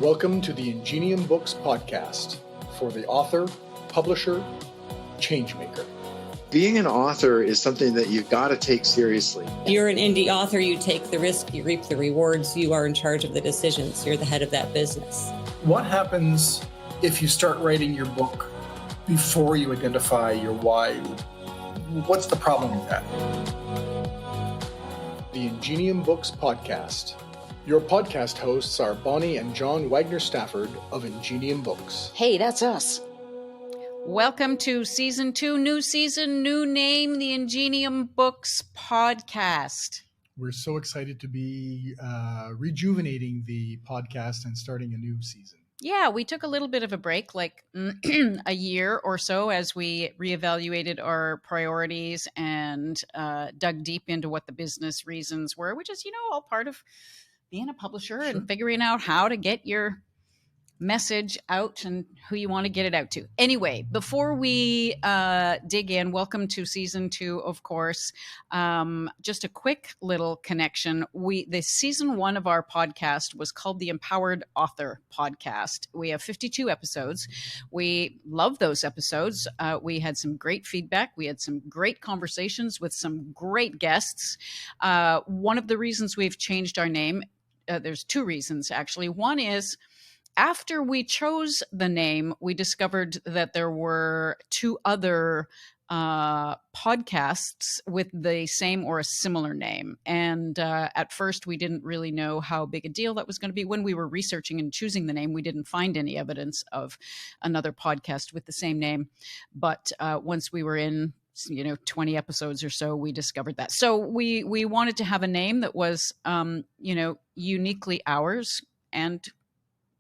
Welcome to the Ingenium Books podcast for the author, publisher, changemaker. Being an author is something that you've got to take seriously. You're an indie author, you take the risk, you reap the rewards, you are in charge of the decisions, you're the head of that business. What happens if you start writing your book before you identify your why? What's the problem with that? The Ingenium Books podcast. Your podcast hosts are Bonnie and John Wagner Stafford of Ingenium Books. Hey, that's us. Welcome to season 2, new season, new name, the Ingenium Books podcast. We're so excited to be rejuvenating the podcast and starting a new season. Yeah, we took a little bit of a break, like a year or so, as we reevaluated our priorities and dug deep into what the business reasons were, which is, all part of being a publisher and figuring out how to get your message out and who you want to get it out to. Anyway, before we dig in, welcome to season 2, of course. Just a quick little connection. The season 1 of our podcast was called the Empowered Author Podcast. We have 52 episodes. We love those episodes. We had some great feedback. We had some great conversations with some great guests. One of the reasons we've changed our name, there's 2 reasons actually. One is, after we chose the name, we discovered that there were 2 other podcasts with the same or a similar name. And at first, we didn't really know how big a deal that was going to be. When we were researching and choosing the name, we didn't find any evidence of another podcast with the same name. But once we were in 20 episodes or so, we discovered that. So we wanted to have a name that was, uniquely ours. And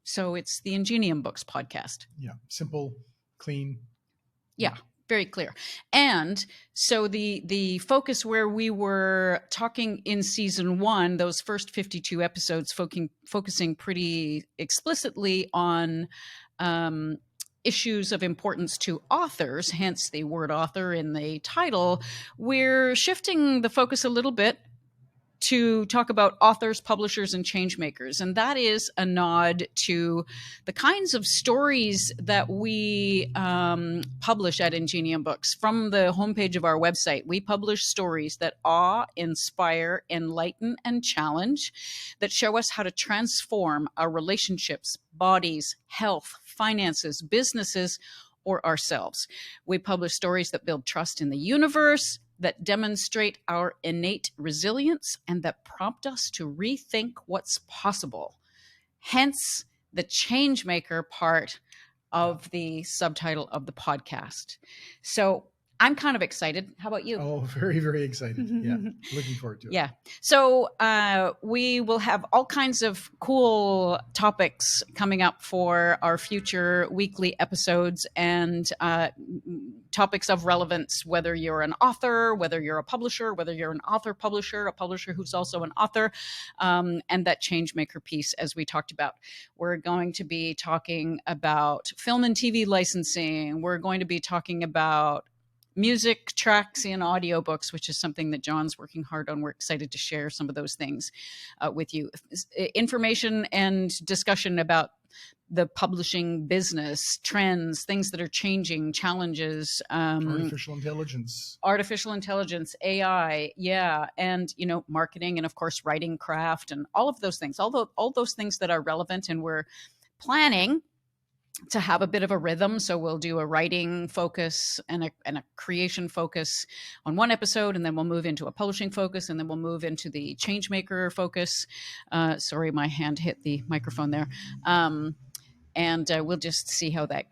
so it's the Ingenium Books podcast. Yeah, simple, clean. Yeah, very clear. And so the focus where we were talking in season 1, those first 52 episodes, focusing pretty explicitly on issues of importance to authors, hence the word author in the title, we're shifting the focus a little bit to talk about authors, publishers, and changemakers. And that is a nod to the kinds of stories that we publish at Ingenium Books. From the homepage of our website, we publish stories that awe, inspire, enlighten, and challenge, that show us how to transform our relationships, bodies, health, finances, businesses, or ourselves. We publish stories that build trust in the universe, that demonstrate our innate resilience, and that prompt us to rethink what's possible. Hence the changemaker part of the subtitle of the podcast. So I'm kind of excited. How about you? Oh, very, very excited. Yeah, looking forward to it. Yeah. So we will have all kinds of cool topics coming up for our future weekly episodes, and topics of relevance, whether you're an author, whether you're a publisher, whether you're an author-publisher, a publisher who's also an author, and that changemaker piece, as we talked about. We're going to be talking about film and TV licensing. We're going to be talking about music tracks in audiobooks, which is something that John's working hard on. We're excited to share some of those things with you. Information and discussion about the publishing business, trends, things that are changing, challenges. Artificial intelligence, AI, yeah, and marketing, and of course writing craft, and all of those things. All those things that are relevant, and we're planning to have a bit of a rhythm. So we'll do a writing focus and a creation focus on one episode, and then we'll move into a publishing focus, and then we'll move into the changemaker focus. Sorry, my hand hit the microphone there. And we'll just see how that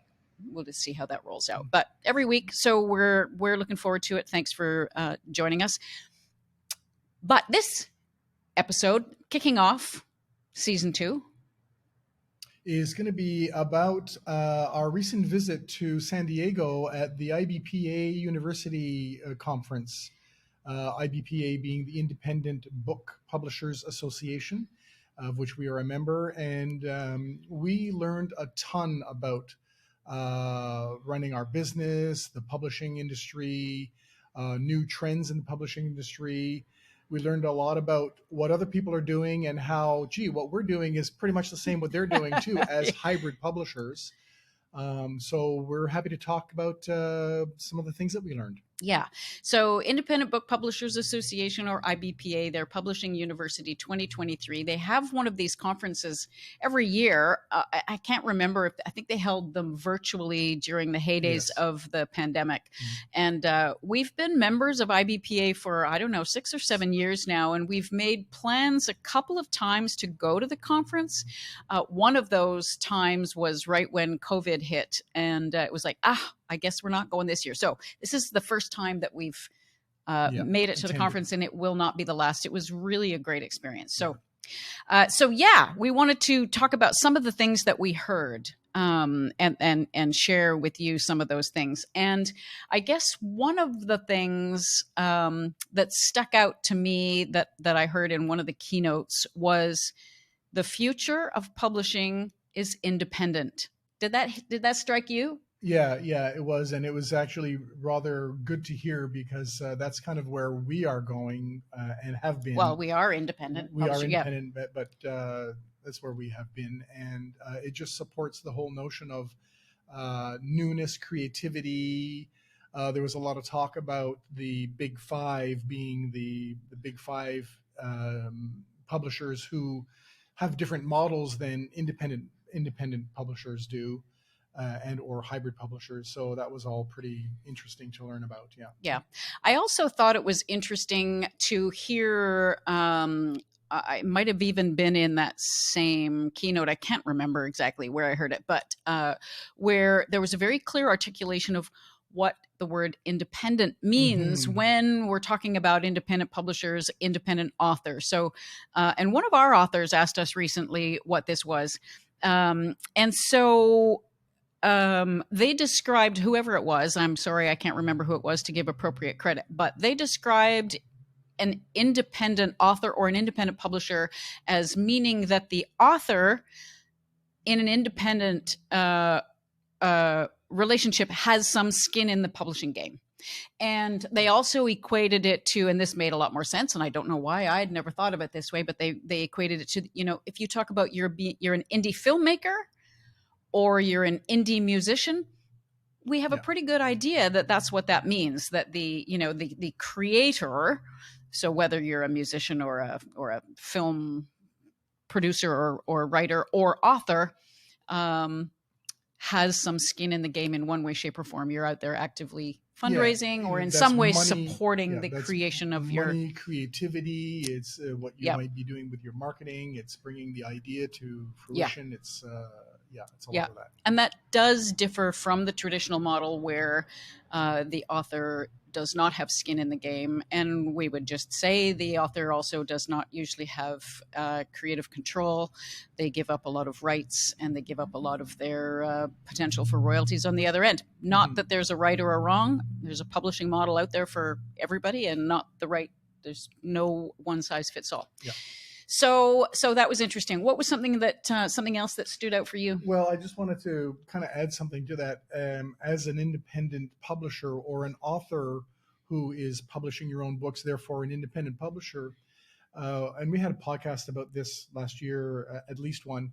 rolls out. But every week, so we're looking forward to it. Thanks for joining us. But this episode, kicking off season 2, is going to be about our recent visit to San Diego at the IBPA University Conference, IBPA being the Independent Book Publishers Association, of which we are a member. And we learned a ton about running our business, the publishing industry, new trends in the publishing industry, We learned a lot about what other people are doing and how, gee, what we're doing is pretty much the same what they're doing too as hybrid publishers. So we're happy to talk about some of the things that we learned. Yeah. So Independent Book Publishers Association, or IBPA, they're Publishing University 2023. They have one of these conferences every year. I can't remember if, I think they held them virtually during the heydays Yes. of the pandemic. And we've been members of IBPA for, I don't know, 6 or 7 years now. And we've made plans a couple of times to go to the conference. One of those times was right when COVID hit. And it was like, I guess we're not going this year. So this is the first time that we've made it to the conference, and it will not be the last. It was really a great experience. So, we wanted to talk about some of the things that we heard and share with you some of those things. And I guess one of the things that stuck out to me that I heard in one of the keynotes was the future of publishing is independent. Did that strike you? Yeah, it was. And it was actually rather good to hear, because that's kind of where we are going and have been. Well, we are independent. We are independent, but that's where we have been. And it just supports the whole notion of newness, creativity. There was a lot of talk about the Big Five being the Big Five publishers who have different models than independent publishers do. And or hybrid publishers. So that was all pretty interesting to learn about. Yeah. I also thought it was interesting to hear, I might have even been in that same keynote. I can't remember exactly where I heard it, but where there was a very clear articulation of what the word independent means when we're talking about independent publishers, independent authors. So, and one of our authors asked us recently what this was. And so they described, whoever it was, I'm sorry, I can't remember who it was to give appropriate credit, but they described an independent author or an independent publisher as meaning that the author in an independent relationship has some skin in the publishing game. And they also equated it to, and this made a lot more sense, and I don't know why I had never thought of it this way, but they equated it to, if you talk about you're an indie filmmaker, or you're an indie musician, we have a pretty good idea that that's what that means, that the creator, so whether you're a musician or a film producer or writer or author, has some skin in the game in one way, shape, or form. You're out there actively fundraising or in some way supporting the creation of your creativity. It's what you might be doing with your marketing. It's bringing the idea to fruition. It's it's all over that. And that does differ from the traditional model where the author does not have skin in the game. And we would just say the author also does not usually have creative control. They give up a lot of rights, and they give up a lot of their potential for royalties on the other end. Not that there's a right or a wrong. There's a publishing model out there for everybody, and not the right. There's no one size fits all. Yeah. So that was interesting. What was something else that stood out for you? Well, I just wanted to kind of add something to that. As an independent publisher or an author who is publishing your own books, therefore an independent publisher, and we had a podcast about this last year, at least one,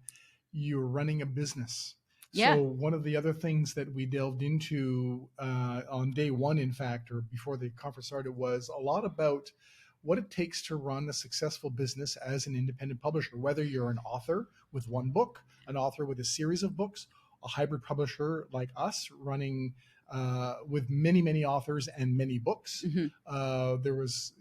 you're running a business. Yeah. So one of the other things that we delved into on day one, in fact, or before the conference started, was a lot about what it takes to run a successful business as an independent publisher, whether you're an author with one book, an author with a series of books, a hybrid publisher like us running with many, many authors and many books. There was,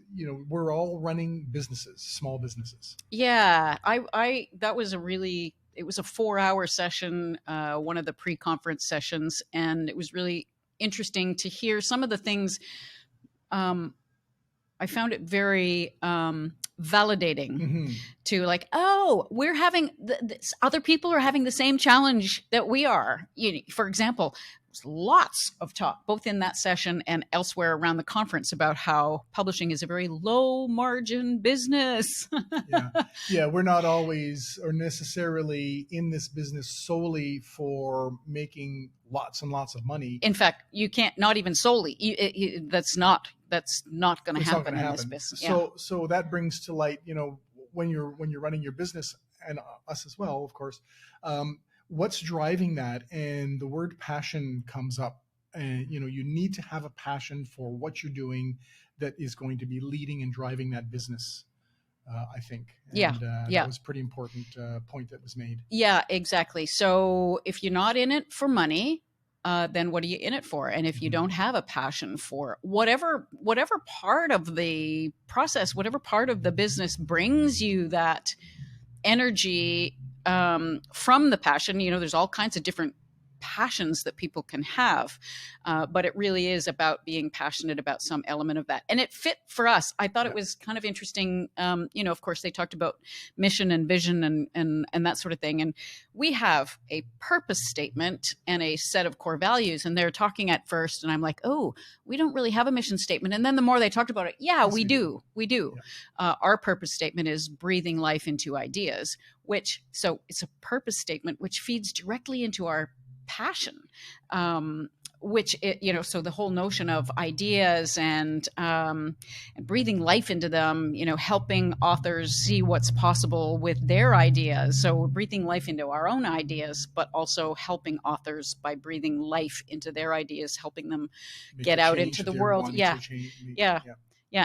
we're all running businesses, small businesses. Yeah, that was it was a 4-hour session, one of the pre-conference sessions. And it was really interesting to hear some of the things. I found it very validating to we're having other people are having the same challenge that we are. For example, lots of talk, both in that session and elsewhere around the conference, about how publishing is a very low margin business. Yeah, we're not always or necessarily in this business solely for making lots and lots of money. In fact, you can't, not even solely. That's not going to It's not happen gonna in this happen. business. So that brings to light, when you're running your business, and us as well, of course, what's driving that? And the word passion comes up. And you need to have a passion for what you're doing that is going to be leading and driving that business. I think. And, that was a pretty important point that was made. Yeah, exactly. So if you're not in it for money, then what are you in it for? And if you don't have a passion for whatever part of the process, whatever part of the business brings you that energy from the passion, there's all kinds of different passions that people can have, but it really is about being passionate about some element of that. And it fit for us. I thought it was kind of interesting. Of course, they talked about mission and vision and that sort of thing. And we have a purpose statement and a set of core values. And they're talking at first, and I'm like, oh, we don't really have a mission statement. And then the more they talked about it, yes, we do. Yeah. Our purpose statement is breathing life into ideas, so it's a purpose statement which feeds directly into our passion, so the whole notion of ideas and breathing life into them, helping authors see what's possible with their ideas. So we're breathing life into our own ideas, but also helping authors by breathing life into their ideas, helping them get out into the world. Yeah.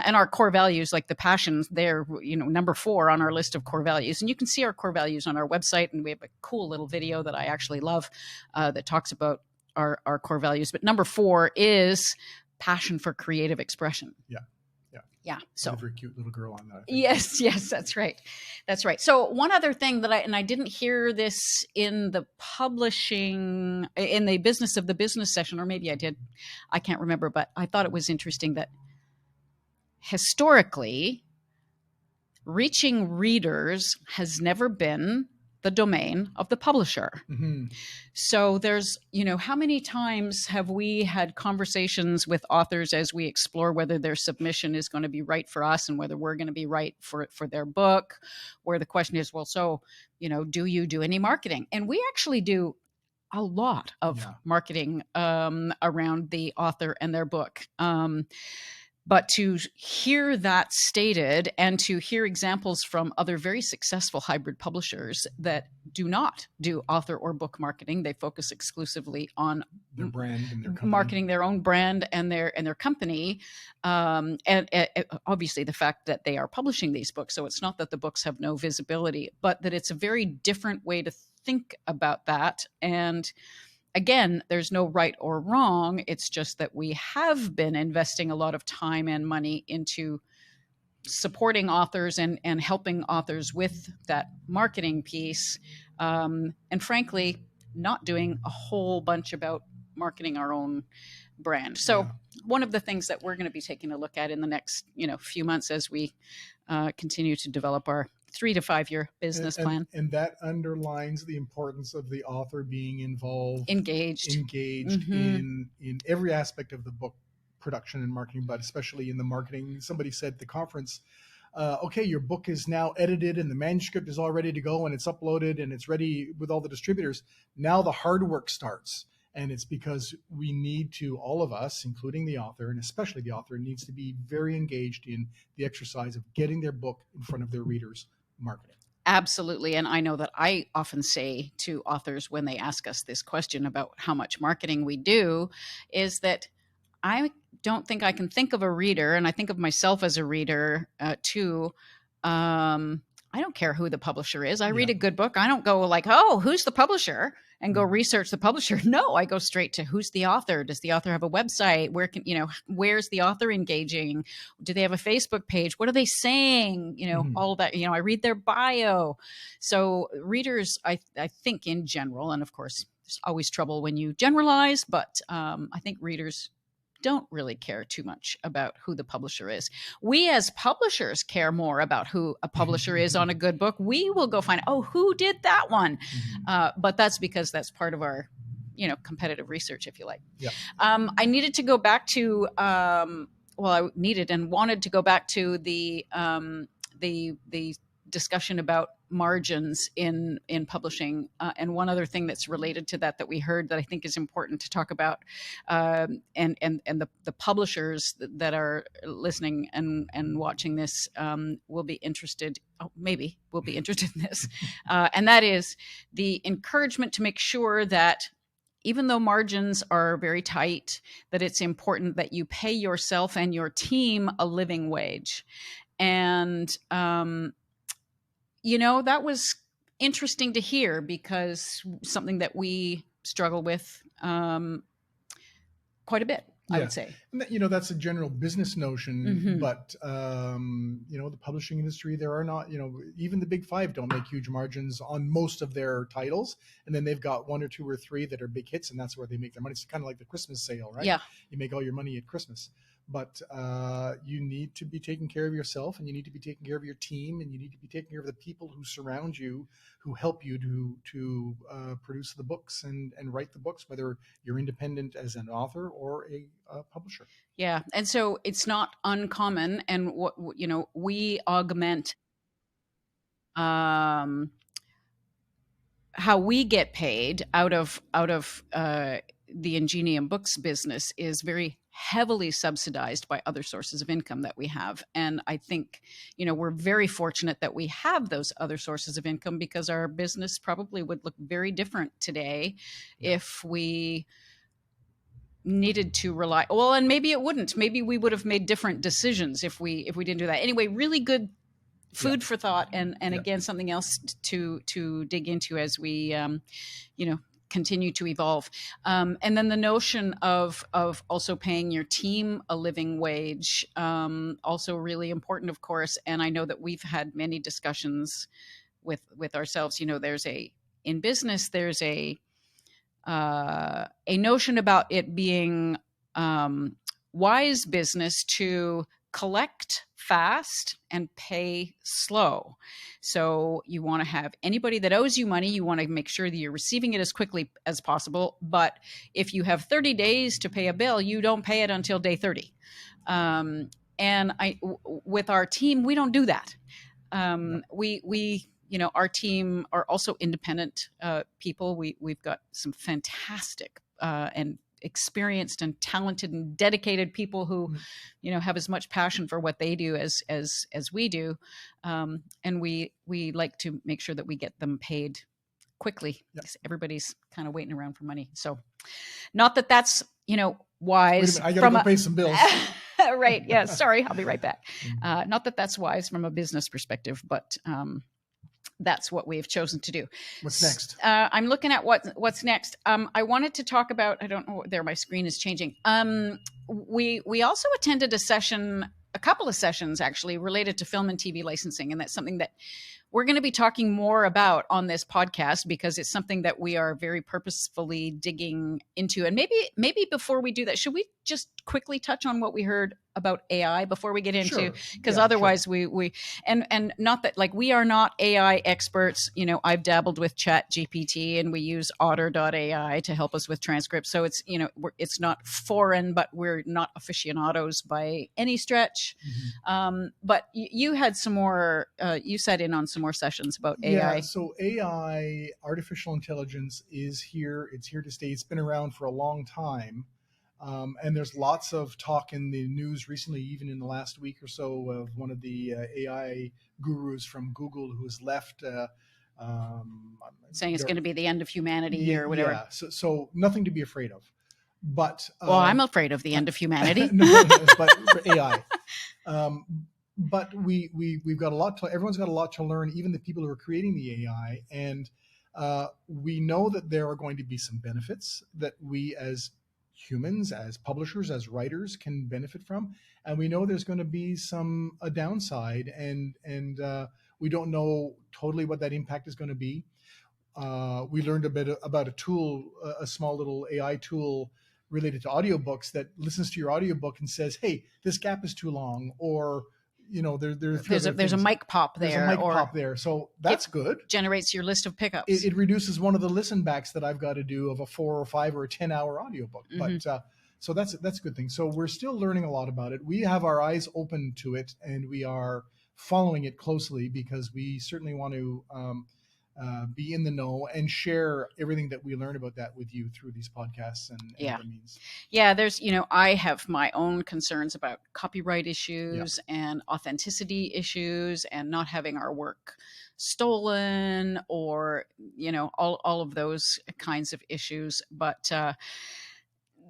And our core values, like the passions, they're, number 4 on our list of core values. And you can see our core values on our website. And we have a cool little video that I actually love that talks about our core values. But number 4 is passion for creative expression. Yeah. So a very cute little girl on that. Yes, that's right. So one other thing that I didn't hear this in the publishing, in the business of the business session, or maybe I did, I can't remember, but I thought it was interesting that historically, reaching readers has never been the domain of the publisher. Mm-hmm. So there's, how many times have we had conversations with authors as we explore whether their submission is going to be right for us and whether we're going to be right for their book, where the question is, well, so, do you do any marketing? And we actually do a lot of marketing around the author and their book. But to hear that stated and to hear examples from other very successful hybrid publishers that do not do author or book marketing, they focus exclusively on their brand and their company, marketing their own brand and their company, and obviously the fact that they are publishing these books. So it's not that the books have no visibility, but that it's a very different way to think about that. And again, there's no right or wrong. It's just that we have been investing a lot of time and money into supporting authors and helping authors with that marketing piece. And frankly, not doing a whole bunch about marketing our own brand. So one of the things that we're going to be taking a look at in the next, few months as we continue to develop our 3 to 5 year business plan. And that underlines the importance of the author being involved, engaged mm-hmm. in every aspect of the book production and marketing, but especially in the marketing. Somebody said at the conference, okay, your book is now edited and the manuscript is all ready to go and it's uploaded and it's ready with all the distributors. Now the hard work starts. And it's because we need to, all of us, including the author, and especially the author, needs to be very engaged in the exercise of getting their book in front of their readers, marketing. Absolutely. And I know that I often say to authors when they ask us this question about how much marketing we do, is that I don't think I can think of a reader, and I think of myself as a reader too. I don't care who the publisher is. I read a good book. I don't go like, oh, who's the publisher? And go research the publisher. No, I go straight to who's the author. Does the author have a website? Where's the author engaging? Do they have a Facebook page? What are they saying? All of that. I read their bio. So readers, I think in general, and of course, there's always trouble when you generalize, but I think readers don't really care too much about who the publisher is. We as publishers care more about who a publisher is on a good book. We will go find, who did that one? But that's because that's part of our competitive research, if you like. Yeah. I needed to go back to I needed and wanted to go back to the discussion about margins in publishing, and one other thing that's related to that we heard that I think is important to talk about, and the publishers that are listening and watching this will be interested. Oh, maybe will be interested in this, and that is the encouragement to make sure that even though margins are very tight, that it's important that you pay yourself and your team a living wage. And, that was interesting to hear, because something that we struggle with quite a bit, I would say. That's a general business notion, but, the publishing industry, there are not, even the big five don't make huge margins on most of their titles. And then they've got one or two or three that are big hits, and that's where they make their money. It's kind of like the Christmas sale, right? Yeah. You make all your money at Christmas. But you need to be taking care of yourself, and you need to be taking care of your team, and you need to be taking care of the people who surround you, who help you to produce the books and write the books, whether you're independent as an author or a publisher. Yeah, and so it's not uncommon, and we augment how we get paid out of the Ingenium Books business is very heavily subsidized by other sources of income that we have. And I think, we're very fortunate that we have those other sources of income, because our business probably would look very different today if we needed to rely. Well, and maybe it wouldn't. Maybe we would have made different decisions if we didn't do that. Anyway, really good food for thought, and again, something else to dig into as we continue to evolve. And then the notion of also paying your team a living wage, also really important, of course. And I know that we've had many discussions with ourselves. In business, there's a notion about it being wise business to collect fast and pay slow. So you want to have anybody that owes you money, you want to make sure that you're receiving it as quickly as possible. But if you have 30 days to pay a bill, you don't pay it until day 30. And with our team, we don't do that. Our team are also independent people. We've got some fantastic and experienced and talented and dedicated people who, have as much passion for what they do as we do. And we like to make sure that we get them paid quickly, because everybody's kind of waiting around for money. So not that that's, wise. I got to go pay some bills. Right. Yeah. Sorry. I'll be right back. Not that that's wise from a business perspective, but that's what we've chosen to do. What's next? I'm looking at what's next. I wanted to talk about, I don't know, there, my screen is changing. We also attended a couple of sessions actually, related to film and TV licensing. And that's something that we're going to be talking more about on this podcast, because it's something that we are very purposefully digging into. And maybe before we do that, should we just quickly touch on what we heard about AI before we get into, because otherwise we and not that, like, we are not AI experts. I've dabbled with Chat GPT, and we use Otter.ai to help us with transcripts. So it's, it's not foreign, but we're not aficionados by any stretch. But you had some more, you sat in on some more sessions about AI. Yeah, so AI, artificial intelligence, is here. It's here to stay. It's been around for a long time. And there's lots of talk in the news recently, even in the last week or so, of one of the AI gurus from Google who has left. Saying it's going to be the end of humanity or whatever. Yeah, so nothing to be afraid of. But I'm afraid of the end of humanity. But for AI. But we've got a lot everyone's got a lot to learn, even the people who are creating the AI. And we know that there are going to be some benefits that we as humans, as publishers, as writers, can benefit from, and we know there's going to be a downside, and we don't know totally what that impact is going to be. We learned a bit about a tool, a small little AI tool related to audiobooks, that listens to your audiobook and says, hey, this gap is too long, or there are there's a mic pop there, There's a mic or pop there, so that's good. generates your list of pickups. It reduces one of the listen backs that I've got to do of a 4 or 5 or a 10-hour audiobook. Mhm. But so that's a good thing. So we're still learning a lot about it. We have our eyes open to it, and we are following it closely because we certainly want to be in the know and share everything that we learn about that with you through these podcasts and Yeah. other means. Yeah, there's, I have my own concerns about copyright issues and authenticity issues and not having our work stolen, or, all of those kinds of issues. But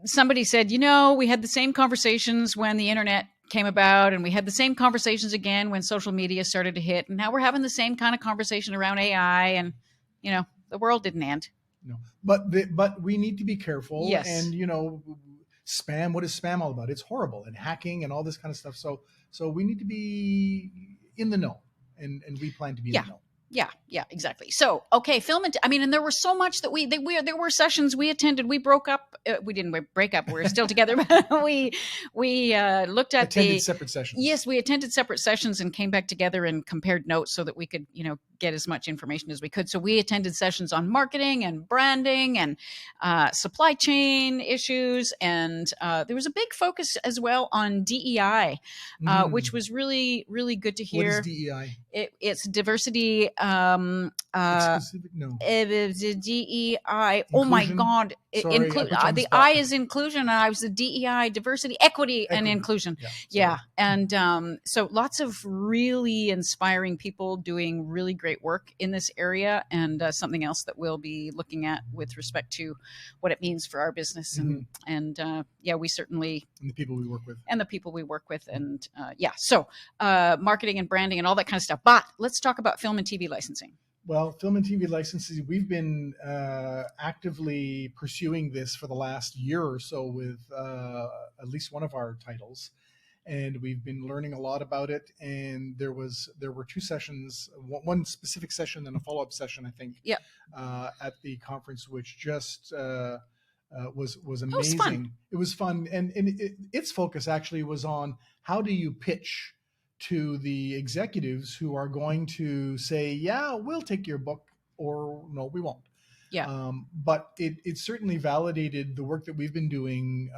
somebody said, we had the same conversations when the internet came about, and we had the same conversations again when social media started to hit, and now we're having the same kind of conversation around AI, and the world didn't end. No, but we need to be careful. Yes. And spam. What is spam all about? It's horrible, and hacking and all this kind of stuff. So we need to be in the know, and we plan to be in the know. Yeah, exactly. So, okay, and there was so much that there were sessions we attended. We broke up. We didn't break up. We're still together. But we looked at attended separate sessions. Yes, we attended separate sessions and came back together and compared notes so that we could, get as much information as we could. So we attended sessions on marketing and branding and supply chain issues. And there was a big focus as well on DEI, which was really, really good to hear. What is DEI? It's diversity. Exclusive? No. It is a DEI. Oh my Inclusion? God! Sorry, I put you on the The spot. I is inclusion, and I was the DEI, diversity, equity, and Equity. inclusion. Yeah. And so lots of really inspiring people doing really great work in this area, and something else that we'll be looking at with respect to what it means for our business, and we certainly, And the people we work with. and so marketing and branding and all that kind of stuff. But let's talk about film and TV licensing. Well, film and TV licensing, we've been actively pursuing this for the last year or so with at least one of our titles, and we've been learning a lot about it. And there were 2 sessions, one specific session and a follow-up session, I think, at the conference, which just was amazing. It was fun, and its focus actually was on how do you pitch to the executives who are going to say, yeah, we'll take your book, or no, we won't. But it certainly validated the work that we've been doing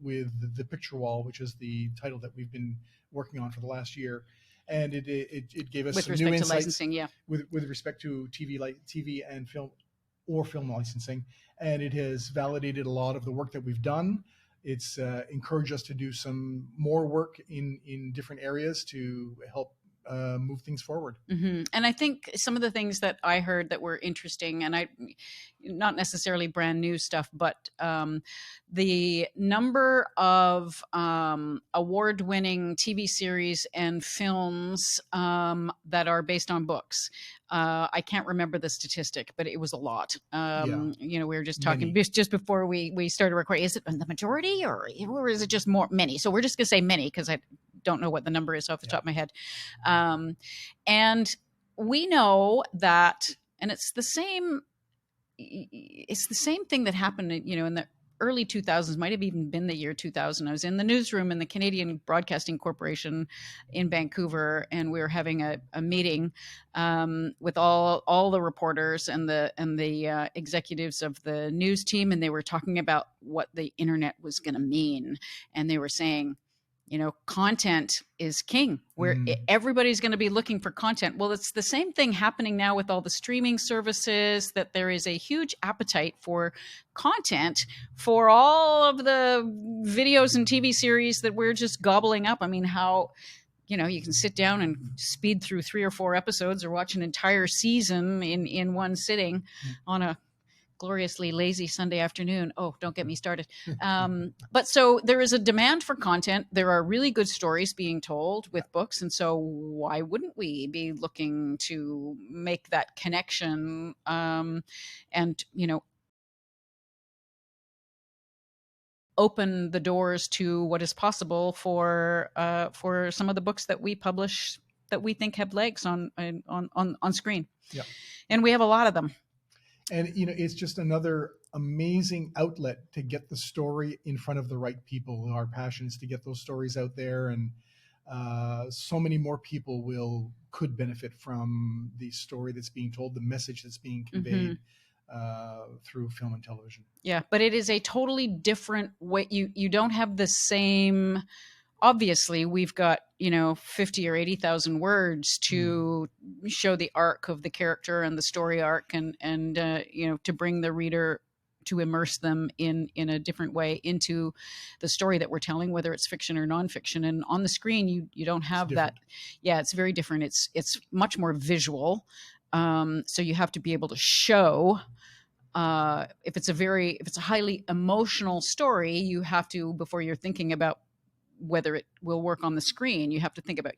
with The Picture Wall, which is the title that we've been working on for the last year. And it gave us With some respect new to insights licensing, with respect to TV and film, or film licensing. And it has validated a lot of the work that we've done. It's encouraged us to do some more work in different areas to help move things forward. Mm-hmm. And I think some of the things that I heard that were interesting, and not necessarily brand new stuff, but the number of award-winning TV series and films that are based on books. I can't remember the statistic, but it was a lot. We were just talking just before we started recording. Is it the majority, or is it just many? So we're just going to say many, because I don't know what the number is off the top of my head. And we know that, and it's the same thing that happened, in the early 2000s, might have even been the year 2000. I was in the newsroom in the Canadian Broadcasting Corporation in Vancouver, and we were having a meeting with all the reporters and the executives of the news team, and they were talking about what the internet was going to mean, and they were saying, content is king, where everybody's going to be looking for content. Well, it's the same thing happening now with all the streaming services, that there is a huge appetite for content for all of the videos and TV series that we're just gobbling up. I mean, how, you can sit down and speed through 3 or 4 episodes, or watch an entire season in one sitting on a gloriously lazy Sunday afternoon. Oh, don't get me started. But so there is a demand for content. There are really good stories being told with books. And so why wouldn't we be looking to make that connection and, open the doors to what is possible for some of the books that we publish that we think have legs on screen. Yeah. And we have a lot of them. And, it's just another amazing outlet to get the story in front of the right people. Our passion is to get those stories out there. And so many more people could benefit from the story that's being told, the message that's being conveyed through film and television. Yeah, but it is a totally different way. You don't have the same. Obviously, we've got 50 or 80,000 words to show the arc of the character and the story arc, and to bring the reader, to immerse them in a different way into the story that we're telling, whether it's fiction or nonfiction. And on the screen, you don't have that. Yeah, it's very different. It's much more visual. So you have to be able to show. If it's a highly emotional story, you have to, before you're thinking about whether it will work on the screen, you have to think about,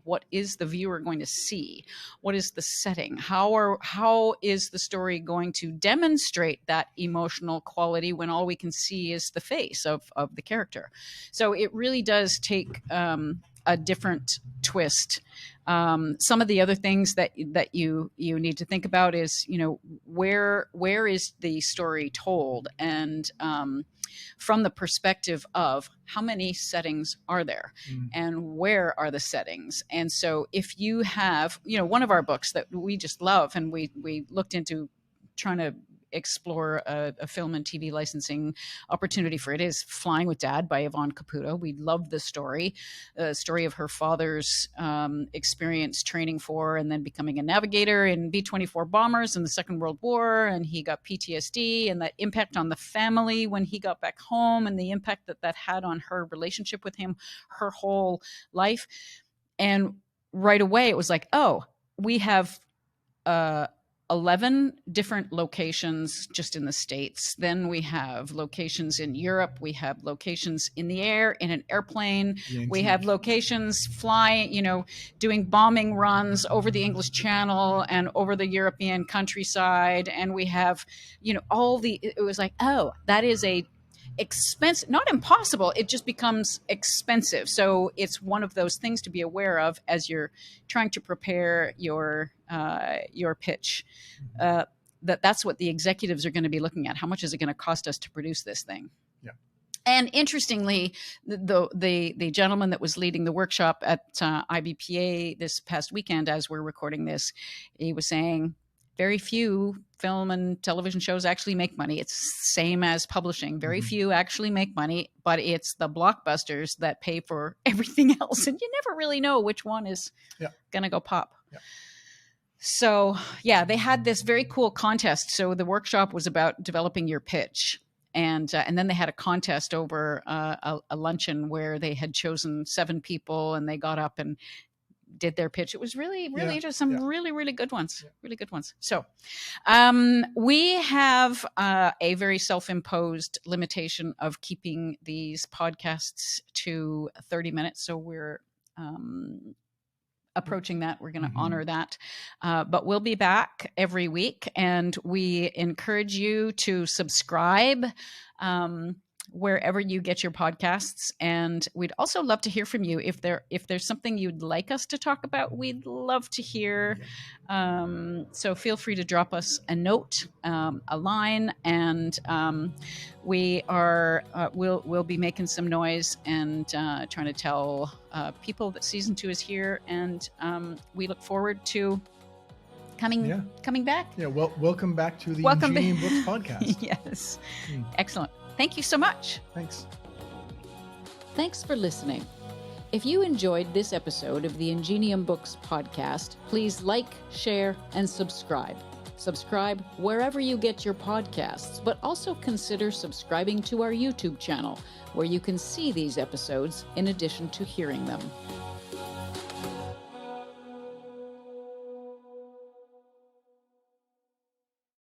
what is the viewer going to see? What is the setting? How is the story going to demonstrate that emotional quality when all we can see is the face of the character? So it really does take a different twist. Some of the other things that you need to think about is, where is the story told, and from the perspective of how many settings are there and where are the settings. And so if you have, one of our books that we just love, and we looked into trying to explore a film and TV licensing opportunity for it, is Flying with Dad by Yvonne Caputo. We love the story of her father's experience training for and then becoming a navigator in B-24 bombers in the Second World War, and he got PTSD, and that impact on the family when he got back home, and the impact that had on her relationship with him her whole life. And right away it was like, oh, we have 11 different locations just in the States. Then we have locations in Europe. We have locations in the air, in an airplane. We have locations flying, doing bombing runs over the English Channel and over the European countryside. And we have, it was like, oh, that is a expensive, not impossible. It just becomes expensive. So it's one of those things to be aware of as you're trying to prepare your pitch. That's what the executives are going to be looking at. How much is it going to cost us to produce this thing? Yeah. And interestingly, the gentleman that was leading the workshop at IBPA this past weekend, as we're recording this, he was saying very few film and television shows actually make money. It's same as publishing. Very few actually make money, but it's the blockbusters that pay for everything else. And you never really know which one is going to go pop. Yeah. So, they had this very cool contest. So the workshop was about developing your pitch. And then they had a contest over a luncheon where they had chosen 7 people, and they got up and did their pitch. It was really interesting. Some really, really good ones. Really good ones. So we have a very self-imposed limitation of keeping these podcasts to 30 minutes. So we're approaching that. We're going to honor that. But we'll be back every week, and we encourage you to subscribe wherever you get your podcasts. And we'd also love to hear from you. If there's something you'd like us to talk about, we'd love to hear. So feel free to drop us a note, a line, and we'll be making some noise and trying to tell people that season 2 is here. And we look forward to coming back. Yeah. Well, welcome back to the Ingenium Books podcast. Yes. Excellent. Thank you so much. Thanks. Thanks for listening. If you enjoyed this episode of the Ingenium Books podcast, please like, share, and subscribe. Subscribe wherever you get your podcasts, but also consider subscribing to our YouTube channel, where you can see these episodes in addition to hearing them.